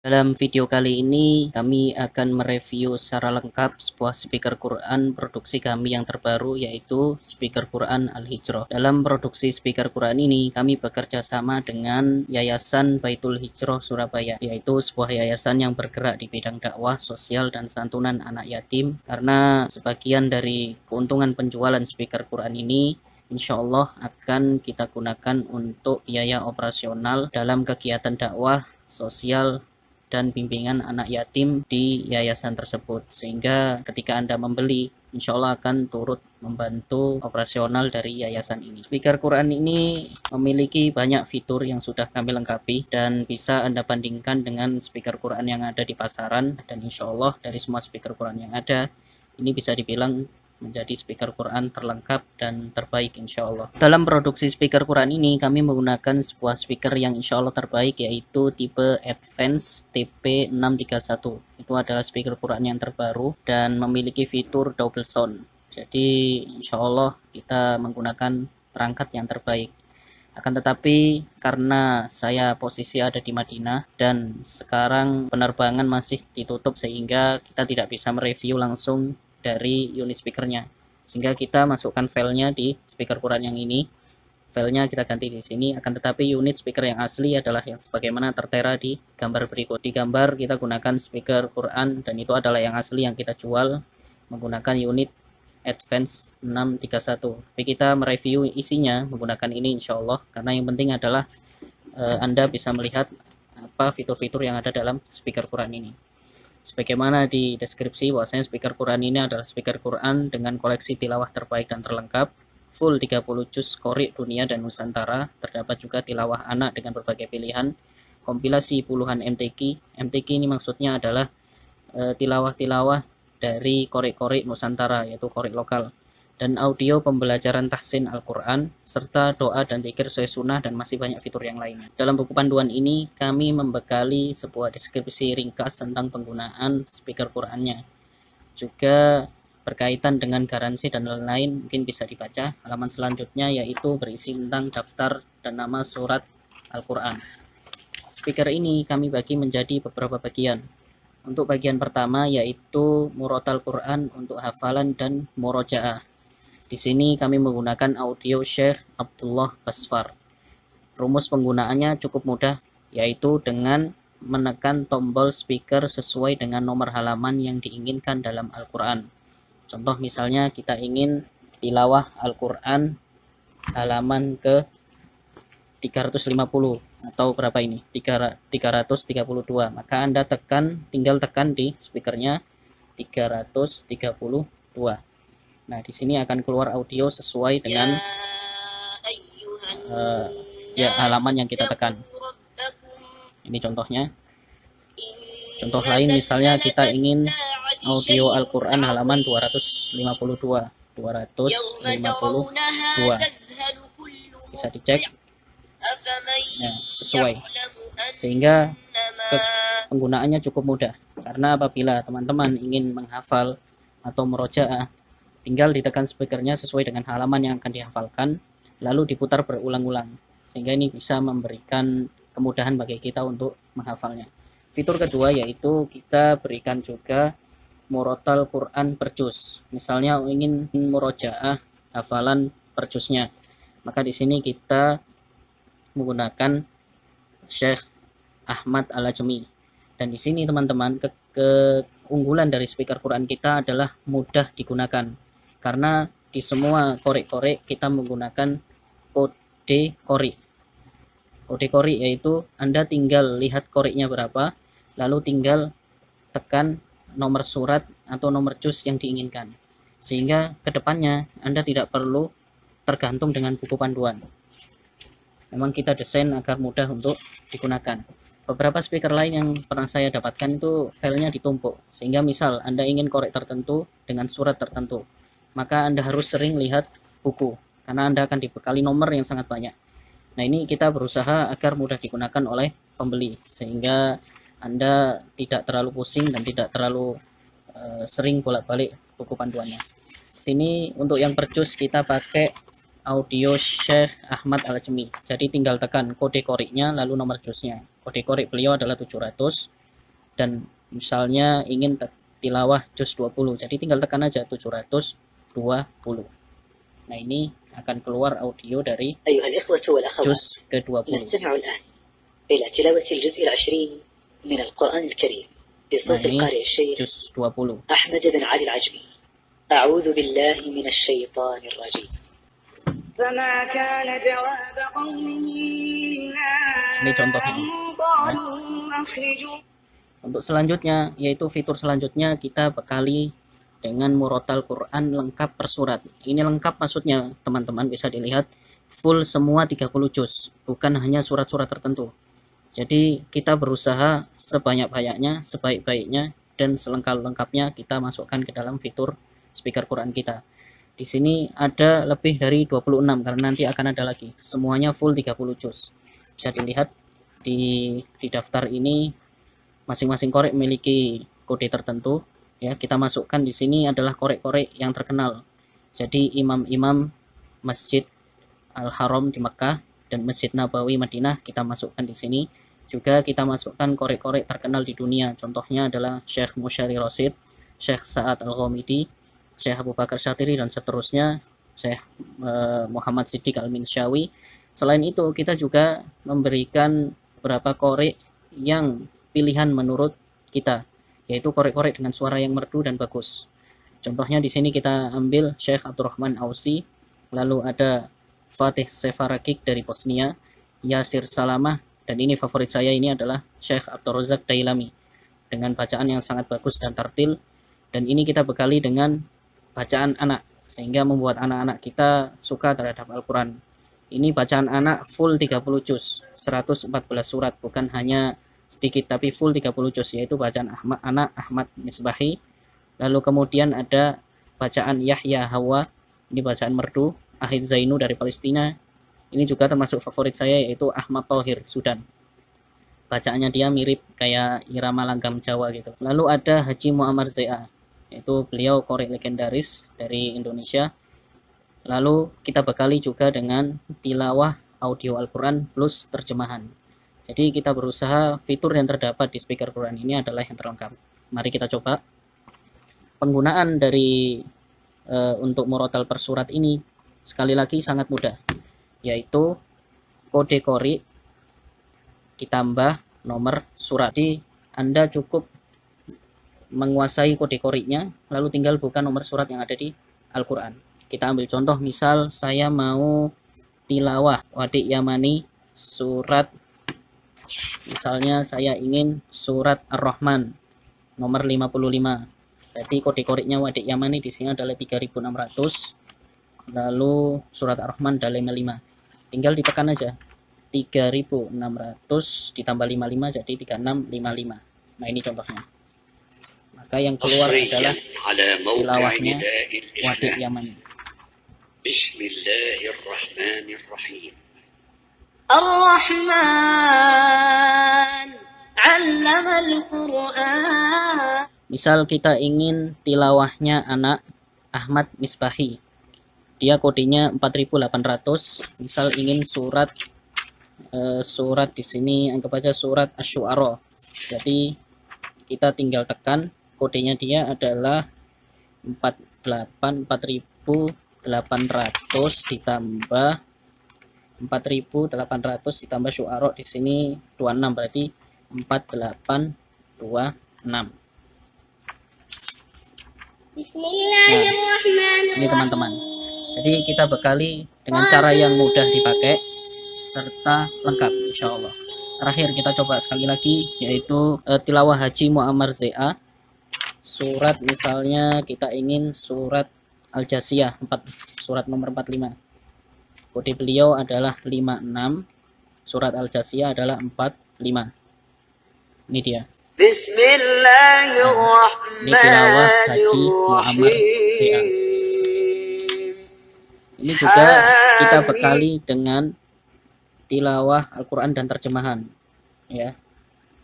Dalam video kali ini kami akan mereview secara lengkap sebuah speaker Quran produksi kami yang terbaru, yaitu speaker Quran Al-Hijrah. Dalam produksi speaker Quran ini kami bekerja sama dengan Yayasan Baitul Hijrah Surabaya, yaitu sebuah yayasan yang bergerak di bidang dakwah sosial dan santunan anak yatim. Karena sebagian dari keuntungan penjualan speaker Quran ini insya Allah akan kita gunakan untuk biaya operasional dalam kegiatan dakwah sosial dan bimbingan anak yatim di yayasan tersebut, sehingga ketika Anda membeli insya Allah akan turut membantu operasional dari yayasan ini. Speaker Quran ini memiliki banyak fitur yang sudah kami lengkapi dan bisa Anda bandingkan dengan speaker Quran yang ada di pasaran, dan insya Allah dari semua speaker Quran yang ada ini bisa dibilang menjadi speaker Quran terlengkap dan terbaik insya Allah. Dalam produksi speaker Quran ini kami menggunakan sebuah speaker yang insya Allah terbaik, yaitu tipe Advance TP631. Itu adalah speaker Quran yang terbaru dan memiliki fitur double sound. Jadi insya Allah kita menggunakan perangkat yang terbaik. Akan tetapi karena saya posisi ada di Madinah dan sekarang penerbangan masih ditutup, sehingga kita tidak bisa mereview langsung dari unit speakernya, sehingga kita masukkan filenya di speaker Quran yang ini. Filenya kita ganti di sini. Akan tetapi unit speaker yang asli adalah yang sebagaimana tertera di gambar berikut. Di gambar kita gunakan speaker Quran dan itu adalah yang asli yang kita jual menggunakan unit Advance 631. Tapi kita mereview isinya menggunakan ini insya Allah, karena yang penting adalah Anda bisa melihat apa fitur-fitur yang ada dalam speaker Quran ini. Sebagaimana di deskripsi, bahwasanya speaker Quran ini adalah speaker Quran dengan koleksi tilawah terbaik dan terlengkap, full 30 juz qori dunia dan Nusantara. Terdapat juga tilawah anak dengan berbagai pilihan, kompilasi puluhan MTQ. MTQ ini maksudnya adalah tilawah-tilawah dari qori-qori Nusantara, yaitu qori lokal, dan audio pembelajaran tahsin Al-Quran, serta doa dan zikir sesuai sunnah, dan masih banyak fitur yang lainnya. Dalam buku panduan ini, kami membekali sebuah deskripsi ringkas tentang penggunaan speaker Qurannya. Juga berkaitan dengan garansi dan lain-lain, mungkin bisa dibaca. Halaman selanjutnya yaitu berisi tentang daftar dan nama surat Al-Quran. Speaker ini kami bagi menjadi beberapa bagian. Untuk bagian pertama yaitu murotal Quran untuk hafalan dan murojaah. Di sini kami menggunakan audio Syekh Abdullah Basfar. Rumus penggunaannya cukup mudah, yaitu dengan menekan tombol speaker sesuai dengan nomor halaman yang diinginkan dalam Al-Quran. Contoh misalnya kita ingin tilawah Al-Quran halaman ke 350 atau berapa ini? 332. Maka Anda tinggal tekan di speakernya 332. Nah, di sini akan keluar audio sesuai dengan halaman yang kita tekan. Ini contohnya. Contoh lain misalnya kita ingin audio Al-Quran halaman 252. Bisa dicek. Nah, sesuai. Sehingga penggunaannya cukup mudah. Karena apabila teman-teman ingin menghafal atau merojaah, tinggal ditekan speakernya sesuai dengan halaman yang akan dihafalkan, lalu diputar berulang-ulang, sehingga ini bisa memberikan kemudahan bagi kita untuk menghafalnya. Fitur kedua yaitu kita berikan juga murotal Quran per juz. Misalnya ingin murojaah hafalan per juznya, maka di sini kita menggunakan Syekh Ahmad Al-Ajmi. Dan di sini teman-teman, keunggulan dari speaker Quran kita adalah mudah digunakan. Karena di semua qori-qori kita menggunakan kode qori. Kode qori yaitu Anda tinggal lihat qorinya berapa, lalu tinggal tekan nomor surat atau nomor juz yang diinginkan. Sehingga kedepannya Anda tidak perlu tergantung dengan buku panduan. Memang kita desain agar mudah untuk digunakan. Beberapa speaker lain yang pernah saya dapatkan itu filenya ditumpuk. Sehingga misal Anda ingin qori tertentu dengan surat tertentu, maka Anda harus sering lihat buku, karena Anda akan dibekali nomor yang sangat banyak. Nah, ini kita berusaha agar mudah digunakan oleh pembeli, sehingga Anda tidak terlalu pusing dan tidak terlalu sering bolak-balik buku panduannya. Sini untuk yang per juz kita pakai audio Syekh Ahmad Al-Ajmi. Jadi tinggal tekan kode koriknya lalu nomor juznya. Kode korik beliau adalah 700. dan misalnya ingin tilawah juz 20, jadi tinggal tekan aja 720. Nah, ini akan keluar audio dari juz ke-20. إلى تلاوة الجزء 20 من القرآن الكريم بصوت القارئ الشيخ juz 20. أحمد بن علي العجمي. أعوذ بالله من الشيطان الرجيم. فما كان جواب قومه Ini contohnya. Untuk selanjutnya, yaitu fitur selanjutnya, kita bekali dengan murotal Quran lengkap per surat. Ini lengkap maksudnya, teman-teman bisa dilihat full semua 30 juz, bukan hanya surat-surat tertentu. Jadi kita berusaha sebanyak-banyaknya, sebaik-baiknya, dan selengkap-lengkapnya kita masukkan ke dalam fitur speaker Quran kita. Di sini ada lebih dari 26 karena nanti akan ada lagi. Semuanya full 30 juz. Bisa dilihat di daftar ini masing-masing korek memiliki kode tertentu. Ya, kita masukkan di sini adalah korek-korek yang terkenal. Jadi imam-imam Masjid Al-Haram di Mekah dan Masjid Nabawi Madinah kita masukkan di sini. Juga kita masukkan korek-korek terkenal di dunia. Contohnya adalah Syekh Musyari Rosid, Syekh Sa'ad Al-Ghamidi, Syekh Abu Bakar Syatiri, dan seterusnya, Syekh Muhammad Siddiq Al-Minsyawi. Selain itu, kita juga memberikan beberapa korek yang pilihan menurut kita, yaitu korek-korek dengan suara yang merdu dan bagus. Contohnya di sini kita ambil Syekh Abdurrahman Ausi, lalu ada Fatih Sefarakik dari Bosnia, Yasir Salamah, dan ini favorit saya ini adalah Syekh Abdul Razak Dailami dengan bacaan yang sangat bagus dan tartil. Dan ini kita bekali dengan bacaan anak sehingga membuat anak-anak kita suka terhadap Al-Quran. Ini bacaan anak full 30 juz, 114 surat, bukan hanya sedikit tapi full 30 juz, yaitu bacaan anak Ahmad Misbahi. Lalu kemudian ada bacaan Yahya Hawa, ini bacaan merdu, Ahid Zainu dari Palestina. Ini juga termasuk favorit saya, yaitu Ahmad Thohir, Sudan. Bacaannya dia mirip kayak irama langgam Jawa gitu. Lalu ada Haji Muammar Z.A., yaitu beliau korek legendaris dari Indonesia. Lalu kita bekali juga dengan tilawah audio Al-Quran plus terjemahan. Jadi kita berusaha fitur yang terdapat di speaker Quran ini adalah yang terlengkap. Mari kita coba. Penggunaan dari untuk murotal per surat ini sekali lagi sangat mudah, yaitu kode kori ditambah nomor surat. Jadi Anda cukup menguasai kode koriknya, lalu tinggal buka nomor surat yang ada di Al-Quran. Kita ambil contoh, misal saya mau tilawah Wadik Yamani surat, misalnya saya ingin surat Ar-Rahman nomor 55. Berarti kode koriknya Wadik Yamani di sini adalah 3600. Lalu surat Ar-Rahman dalam 5. Tinggal ditekan aja. 3600 ditambah 55 jadi 3655. Nah, ini contohnya. Maka yang keluar adalah tilawahnya Wadik Yamani. Bismillahirrahmanirrahim. Ar-Rahman 'allama al-Qur'an. Misal kita ingin tilawahnya anak Ahmad Misbahi. Dia kodenya 4800. Misal ingin surat di sini anggap aja surat Asy-Syu'ara. Jadi kita tinggal tekan, kodenya dia adalah 4800 ditambah 4800 ditambah Syu'ara di sini 26, berarti 4826. Bismillahirrahmanirrahim. Ini teman-teman. Jadi kita bekali dengan cara yang mudah dipakai serta lengkap insya Allah. Terakhir kita coba sekali lagi, yaitu tilawah Haji Muammar Z.A. Surat misalnya kita ingin surat Al-Jasiyah, surat nomor 45. Kode beliau adalah 56, surat Al-Jasiyah adalah 45. Ini dia. Bismillahirrahmanirrahim. Ini tilawah Haji Muammar Z.A. Ini juga kita bekali dengan tilawah Al-Quran dan terjemahan. Ya,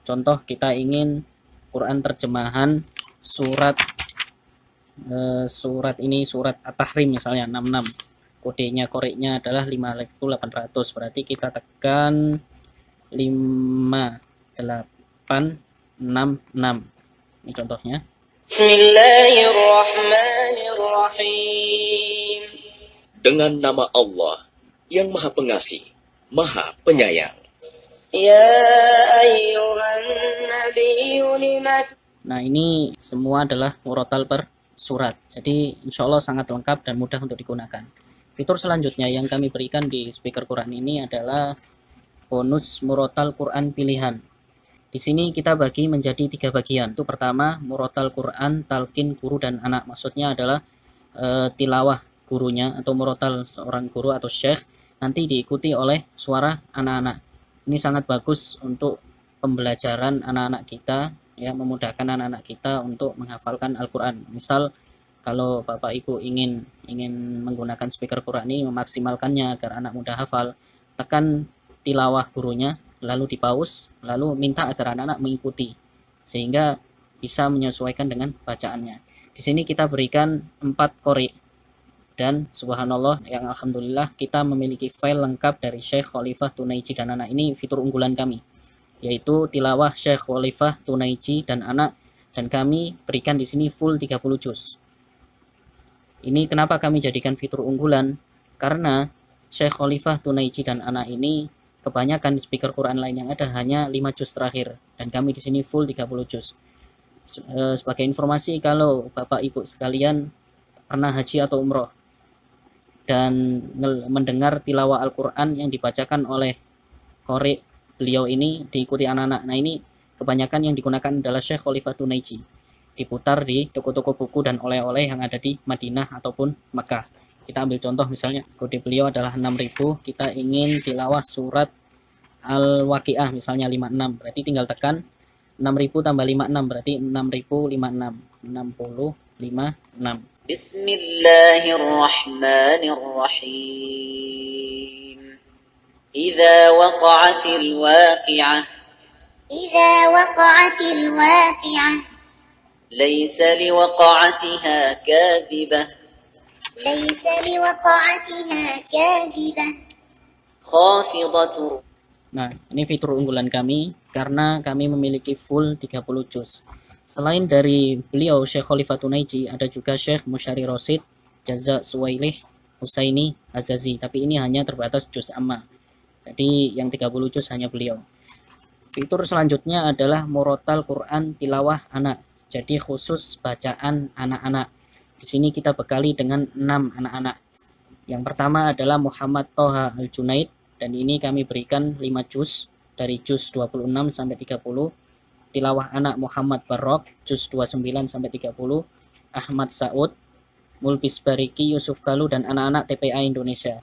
contoh kita ingin Quran terjemahan surat ini surat At-Tahrim misalnya 66. Kodenya koreknya adalah 5800. Berarti kita tekan 58 66. Ini contohnya. Bismillahirrahmanirrahim. Dengan nama Allah yang Maha Pengasih, Maha Penyayang. Ya ayyuhan nabiyyu lima. Nah, ini semua adalah murotal per surat. Jadi insya Allah sangat lengkap dan mudah untuk digunakan. Fitur selanjutnya yang kami berikan di speaker Quran ini adalah bonus murotal Quran pilihan. Di sini kita bagi menjadi 3 bagian. Itu pertama, murotal Quran, talqin guru dan anak. Maksudnya adalah tilawah gurunya atau murotal seorang guru atau syekh nanti diikuti oleh suara anak-anak. Ini sangat bagus untuk pembelajaran anak-anak kita, ya, memudahkan anak-anak kita untuk menghafalkan Al-Quran. Misal kalau Bapak Ibu ingin menggunakan speaker Quran ini, memaksimalkannya agar anak mudah hafal, tekan tilawah gurunya, lalu dipaus, lalu minta agar anak-anak mengikuti sehingga bisa menyesuaikan dengan bacaannya. Di sini kita berikan 4 qori dan subhanallah yang alhamdulillah kita memiliki file lengkap dari Syekh Khalifah Tunaiji dan anak. Ini fitur unggulan kami, yaitu tilawah Syekh Khalifah Tunaiji dan anak, dan kami berikan di sini full 30 juz. Ini kenapa kami jadikan fitur unggulan? Karena Syekh Khalifah Tunaiji dan anak ini kebanyakan di speaker Quran lain yang ada hanya 5 juz terakhir, dan kami di sini full 30 juz. Sebagai informasi, kalau Bapak Ibu sekalian pernah haji atau umroh dan mendengar tilawah Al-Quran yang dibacakan oleh qori beliau ini diikuti anak-anak, nah ini kebanyakan yang digunakan adalah Syekh Khalifah Tunaiji, diputar di toko-toko buku dan oleh-oleh yang ada di Madinah ataupun Makkah. Kita ambil contoh misalnya kode beliau adalah 6000, kita ingin tilawah surat Al-Waqiah misalnya 56, berarti tinggal tekan 6000 tambah 56 berarti 6056, 6056. Bismillahirrahmanirrahim. Idza waqa'atil waqi'ah. Idza waqa'atil waqi'ah. Laysa liwaqa'atiha kadhibah. Laysa liwaqa'atiha kadhibah. Khafidatur. Nah, ini fitur unggulan kami karena kami memiliki full 30 juz. Selain dari beliau Syekh Khalifah Tunaiji, ada juga Syekh Musyari Rosid, Jaza Suwailih, Husaini, Azazi, tapi ini hanya terbatas juz amma. Jadi yang 30 juz hanya beliau. Fitur selanjutnya adalah murotal Quran tilawah anak. Jadi khusus bacaan anak-anak. Di sini kita bekali dengan 6 anak-anak. Yang pertama adalah Muhammad Toha Al-Junaid, dan ini kami berikan 5 juz dari juz 26 sampai 30. Tilawah anak Muhammad Barok juz 29 sampai 30. Ahmad Saud, Mulbis Bariki, Yusuf Galuh, dan anak-anak TPA Indonesia.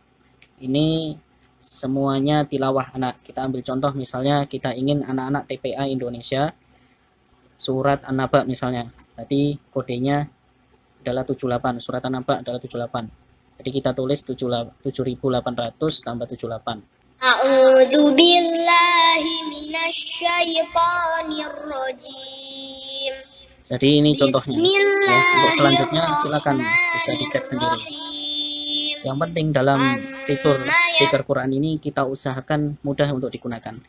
Ini semuanya tilawah anak. Kita ambil contoh misalnya kita ingin anak-anak TPA Indonesia surat An-Naba misalnya. Berarti kodenya adalah 78. Surat An-Naba adalah 78. Jadi kita tulis 7800 tambah 78. A'udzu billahi minasyaitonir rajim. Jadi ini contohnya. Ya, untuk selanjutnya silakan bisa dicek sendiri. Yang penting dalam fitur speaker Quran ini kita usahakan mudah untuk digunakan.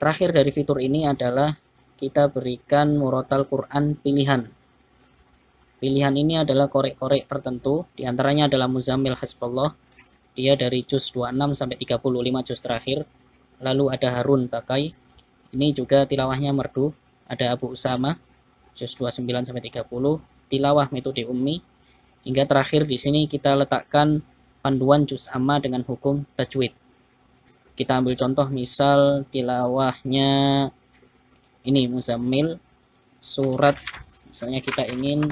Terakhir dari fitur ini adalah kita berikan murotal Quran pilihan. Pilihan ini adalah korek-korek tertentu, diantaranya adalah Muzammil Hasbullah, dia dari juz 26 sampai 35 juz terakhir. Lalu ada Harun Bakai, ini juga tilawahnya merdu. Ada Abu Usama, juz 29 sampai 30, tilawah metode ummi. Hingga terakhir di sini kita letakkan panduan juz amma dengan hukum tajwid. Kita ambil contoh misal tilawahnya ini Muzammil surat, misalnya kita ingin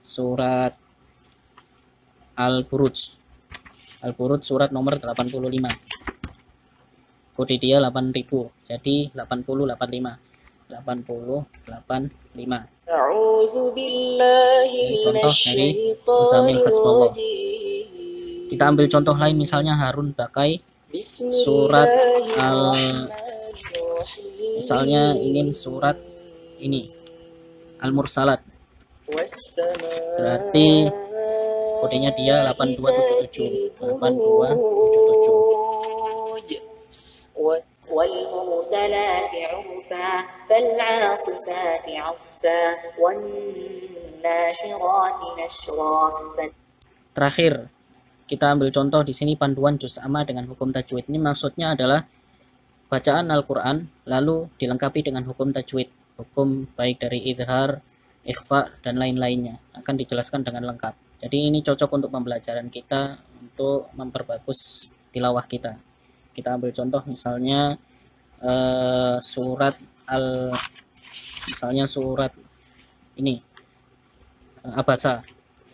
surat Al-Buruj. Al-Buruj surat nomor 85. Kode dia 8000. Jadi 8085. 8085. Ini contoh dari Muzammil Hasbullah. Kita ambil contoh lain misalnya Harun Bakai surat misalnya ingin surat ini Al-Mursalat. Berarti kodenya dia 8277. 8277. والمرسلات عرفا فالعاصفات عصفا والناشرات نشرا. Terakhir, kita ambil contoh di sini panduan juz amma dengan hukum tajwid. Ini maksudnya adalah bacaan Al-Quran lalu dilengkapi dengan hukum tajwid. Hukum baik dari idhar, ikhfa, dan lain-lainnya akan dijelaskan dengan lengkap. Jadi ini cocok untuk pembelajaran kita untuk memperbagus tilawah kita. Kita ambil contoh misalnya surat ini Abasa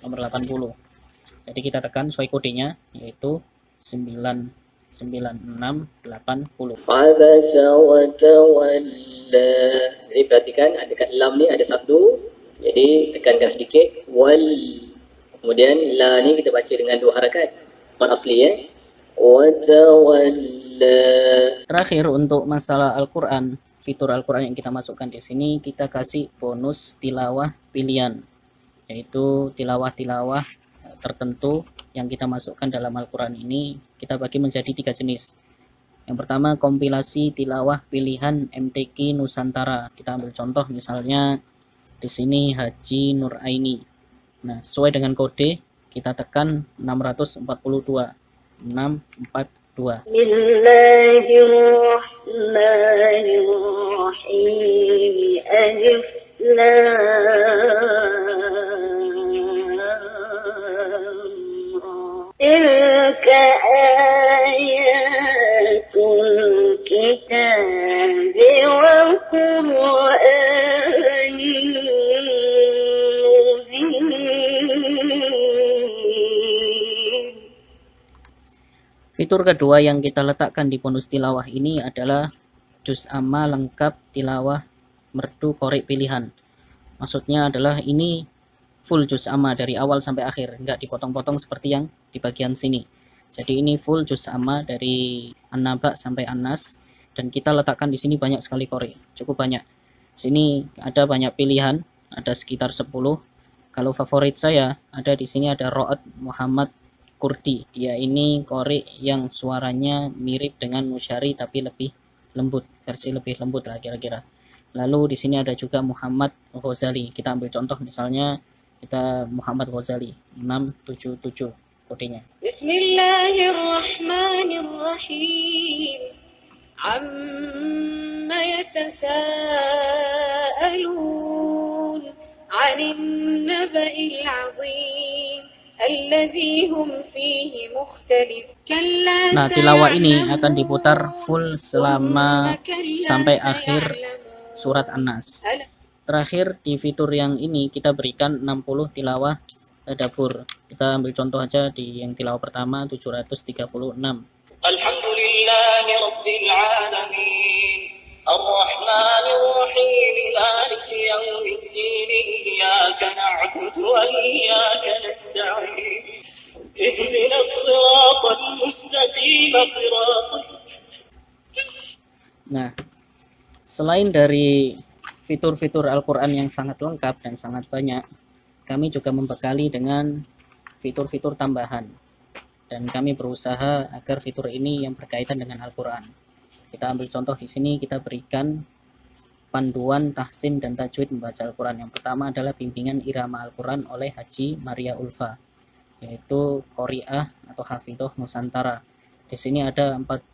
nomor 80. Jadi kita tekan sesuai kodenya yaitu 99680. Abasa wa tawalla. Jadi perhatikan dekat lam ni ada sabdu. Jadi tekankan sedikit wal. Kemudian la ni kita baca dengan 2 harakat. Mat asli wa tawalla. Terakhir untuk masalah Al-Qur'an, fitur Al-Qur'an yang kita masukkan di sini kita kasih bonus tilawah pilihan. Yaitu tilawah-tilawah tertentu yang kita masukkan dalam Al-Quran ini kita bagi menjadi 3 jenis. Yang pertama kompilasi tilawah pilihan MTQ Nusantara. Kita ambil contoh misalnya di sini Haji Nur Aini. Nah, sesuai dengan kode kita tekan 642. 642. Bismillahirrahmanirrahim. Alif تلك آيات الكتاب وقرآن مبين. Fitur kedua yang kita letakkan di bonus tilawah ini adalah juz amma lengkap tilawah merdu qori pilihan. Maksudnya adalah ini full juz amma dari awal sampai akhir, enggak dipotong-potong seperti yang di bagian sini. Jadi ini full juz amma dari An-Naba sampai An-Nas dan kita letakkan di sini banyak sekali qori, cukup banyak. Sini ada banyak pilihan, ada sekitar 10. Kalau favorit saya ada di sini ada Ro'at Muhammad Kurdi. Dia ini qori yang suaranya mirip dengan Musyari tapi lebih lembut, versi lebih lembut lah kira-kira. Lalu di sini ada juga Muhammad Ghazali. Kita ambil contoh misalnya kita Muhammad Ghazali 677 kodenya. Bismillahirrahmanirrahim. Amma yatasaalun 'anil naba'il 'azim alladzi hum fihi mukhtalif. Nah, tilawah ini akan diputar full selama sampai akhir surat An-Nas. Terakhir di fitur yang ini kita berikan 60 tilawah tadabbur. Kita ambil contoh aja di yang tilawah pertama 736. Alhamdulillahi rabbil alamin arrahmanir rahim maliki yaumiddin iyyaka na'budu wa iyyaka nasta'in ihdinas siratal mustaqim siratal. Nah, selain dari fitur-fitur Al-Quran yang sangat lengkap dan sangat banyak, kami juga membekali dengan fitur-fitur tambahan. Dan kami berusaha agar fitur ini yang berkaitan dengan Al-Quran. Kita ambil contoh di sini, kita berikan panduan tahsin dan tajwid membaca Al-Quran. Yang pertama adalah bimbingan irama Al-Quran oleh Haji Maria Ulfa, yaitu Qori'ah atau Hafidhoh Nusantara. Di sini ada 7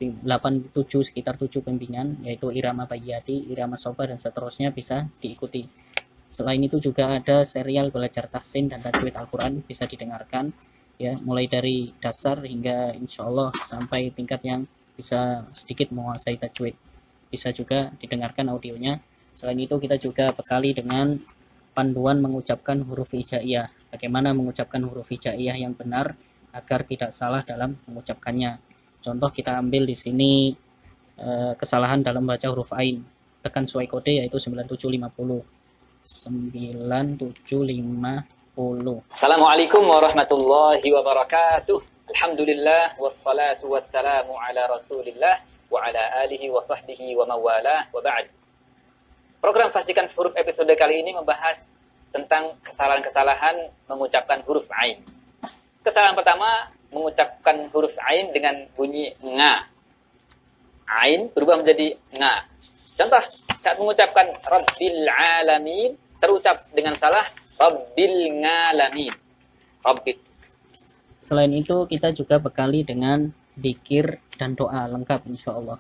sekitar 7 bimbingan, yaitu irama bayyati, irama soba, dan seterusnya bisa diikuti. Selain itu juga ada serial belajar tahsin dan tajwid Al-Quran, bisa didengarkan ya, mulai dari dasar hingga insya Allah sampai tingkat yang bisa sedikit menguasai tajwid. Bisa juga didengarkan audionya. Selain itu kita juga bekali dengan panduan mengucapkan huruf hijaiyah, bagaimana mengucapkan huruf hijaiyah yang benar agar tidak salah dalam mengucapkannya. Contoh kita ambil di sini kesalahan dalam baca huruf ain. Tekan sesuai kode yaitu 9750. 9750. Assalamualaikum warahmatullahi wabarakatuh. Alhamdulillah wassalatu wassalamu ala Rasulillah wa ala alihi wa sahbihi wa mawalah wa ba'd. Program Fasihkan Huruf episode kali ini membahas tentang kesalahan-kesalahan mengucapkan huruf ain. Kesalahan pertama, mengucapkan huruf ain dengan bunyi nga. Ain berubah menjadi nga. Contoh, saat mengucapkan Rabbil Alamin, terucap dengan salah Rabbil Ngalamin. Rabbil. Selain itu, kita juga bekali dengan zikir dan doa lengkap insya Allah.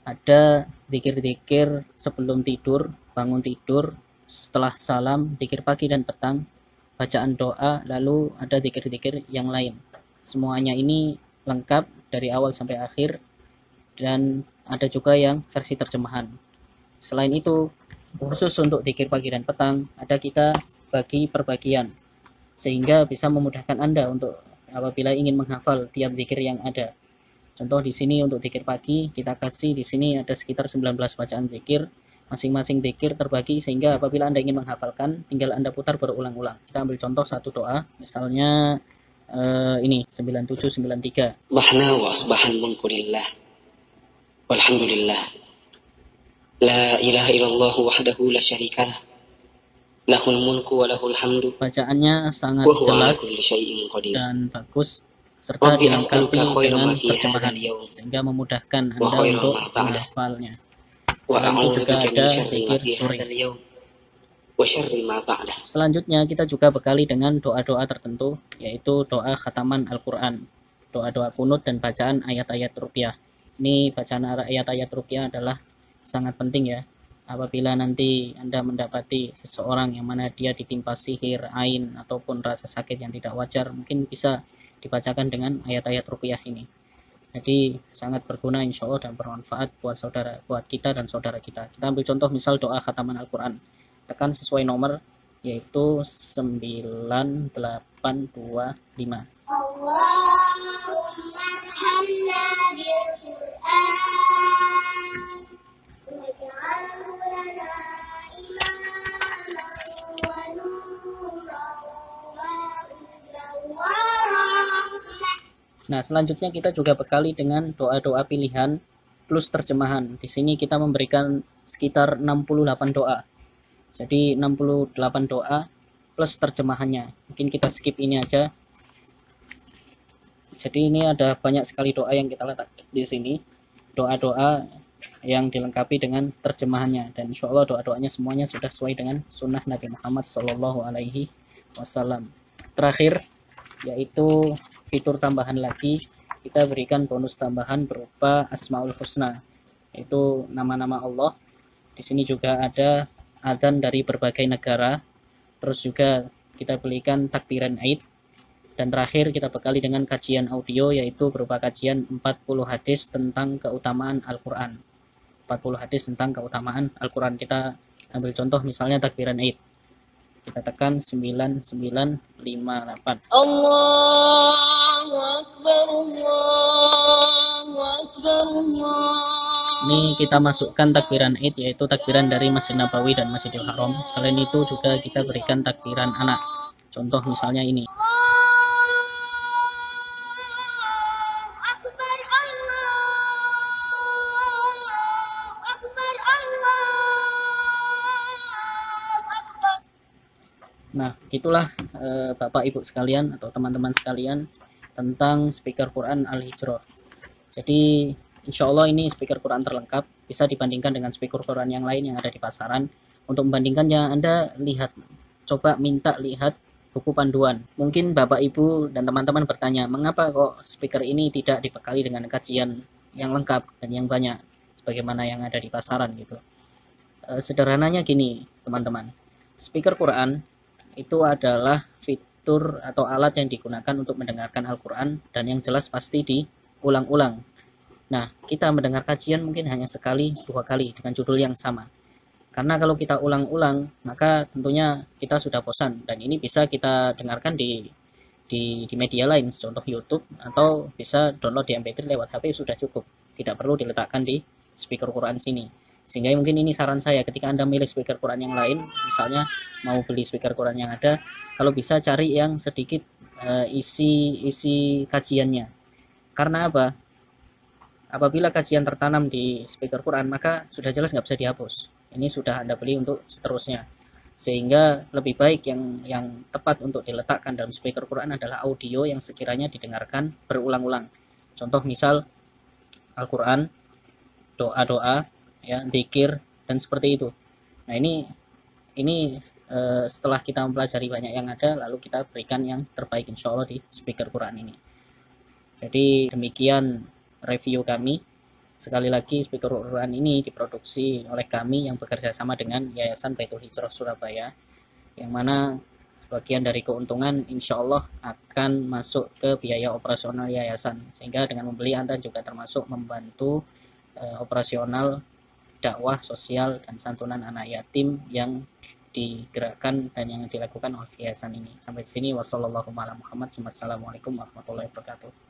Ada zikir-zikir sebelum tidur, bangun tidur, setelah salam, zikir pagi dan petang, bacaan doa, lalu ada zikir-zikir yang lain. Semuanya ini lengkap dari awal sampai akhir, dan ada juga yang versi terjemahan. Selain itu, khusus untuk zikir pagi dan petang, ada kita bagi perbagian, sehingga bisa memudahkan Anda untuk apabila ingin menghafal tiap zikir yang ada. Contoh di sini untuk zikir pagi, kita kasih di sini ada sekitar 19 bacaan zikir. Masing-masing zikir terbagi sehingga apabila Anda ingin menghafalkan, tinggal Anda putar berulang-ulang. Kita ambil contoh satu doa, misalnya ini 9793. Subhana wa asbahan mulkulillah walhamdulillah la ilaha illallah wahdahu la syarikalah lahul mulku wa lahul hamdu. Bacaannya sangat wa huwa ala jelas kulli syai'in qadir. dan bagus, serta Rabbi dilengkapi as'aluka khaira dengan ma fi terjemahan hadzal yawm sehingga memudahkan wa Anda khaira untuk ma ba'dah menghafalnya. wa Selain itu a'udzu juga bika min ada syarri ma zikir fi suri. hadzal yawm wa syarri ma ba'dah. Selanjutnya kita juga bekali dengan doa-doa tertentu, yaitu doa khataman Al-Quran, doa-doa kunut dan bacaan ayat-ayat ruqyah. Ini bacaan ayat-ayat ruqyah adalah sangat penting ya. Apabila nanti Anda mendapati seseorang yang mana dia ditimpa sihir, ain, ataupun rasa sakit yang tidak wajar, mungkin bisa dibacakan dengan ayat-ayat ruqyah ini. Jadi sangat berguna insya Allah dan bermanfaat buat kita dan saudara kita. Kita ambil contoh misal doa khataman Al-Quran. Tekan sesuai nomor, yaitu 9825. Allahumma arhamna bil Qur'an waj'alhu lana imaman wa nuran wa hudan wa rahmah. Nah, selanjutnya kita juga bekali dengan doa-doa pilihan plus terjemahan. Di sini kita memberikan sekitar 68 doa. Jadi 68 doa plus terjemahannya. Mungkin kita skip ini aja. Jadi ini ada banyak sekali doa yang kita letak di sini. Doa-doa yang dilengkapi dengan terjemahannya. Dan insya Allah doa-doanya semuanya sudah sesuai dengan sunnah Nabi Muhammad SAW. Terakhir, yaitu fitur tambahan lagi, kita berikan bonus tambahan berupa Asmaul Husna, yaitu nama-nama Allah. Di sini juga ada adzan dari berbagai negara, terus juga kita belikan takbiran Aid, dan terakhir kita bekali dengan kajian audio, yaitu berupa kajian 40 hadis tentang keutamaan Al-Quran. 40 hadis tentang keutamaan Al-Quran. Kita ambil contoh misalnya takbiran Aid. Kita tekan 9958. Allahu Akbar, Allahu Akbar, Allah. Ini kita masukkan takbiran Id, yaitu takbiran dari Masjid Nabawi dan Masjidil Haram. Selain itu juga kita berikan takbiran anak. Contoh misalnya ini. Nah, itulah Bapak Ibu sekalian atau teman-teman sekalian tentang speaker Quran Al-Hijrah. Jadi insya Allah ini speaker Quran terlengkap, bisa dibandingkan dengan speaker Quran yang lain yang ada di pasaran. Untuk membandingkannya, Anda lihat, coba minta lihat buku panduan. Mungkin Bapak Ibu dan teman-teman bertanya, mengapa kok speaker ini tidak dibekali dengan kajian yang lengkap dan yang banyak sebagaimana yang ada di pasaran gitu. Sederhananya gini teman-teman, speaker Quran itu adalah fitur atau alat yang digunakan untuk mendengarkan Al-Quran, dan yang jelas pasti diulang-ulang. Nah, kita mendengar kajian mungkin hanya sekali, 2 kali dengan judul yang sama. Karena kalau kita ulang-ulang, maka tentunya kita sudah bosan, dan ini bisa kita dengarkan di media lain, contoh YouTube, atau bisa download di MP3 lewat HP sudah cukup. Tidak perlu diletakkan di speaker Quran sini. Sehingga mungkin ini saran saya, ketika Anda milih speaker Quran yang lain, misalnya mau beli speaker Quran yang ada, kalau bisa cari yang sedikit isi kajiannya. Karena apa? Apabila kajian tertanam di speaker Quran, maka sudah jelas nggak bisa dihapus. Ini sudah Anda beli untuk seterusnya. Sehingga lebih baik yang tepat untuk diletakkan dalam speaker Quran adalah audio yang sekiranya didengarkan berulang-ulang. Contoh misal Al-Quran, doa-doa, ya, zikir dan seperti itu. Nah, ini setelah kita mempelajari banyak yang ada, lalu kita berikan yang terbaik insya Allah di speaker Quran ini. Jadi demikian review kami. Sekali lagi, speaker Quran ini diproduksi oleh kami yang bekerja sama dengan Yayasan Baitul Hijrah Surabaya, yang mana bagian dari keuntungan insya Allah akan masuk ke biaya operasional yayasan, sehingga dengan membeli Anda juga termasuk membantu operasional dakwah sosial dan santunan anak yatim yang digerakkan dan yang dilakukan oleh yayasan ini. Sampai di sini, wassalamualaikum warahmatullahi wabarakatuh.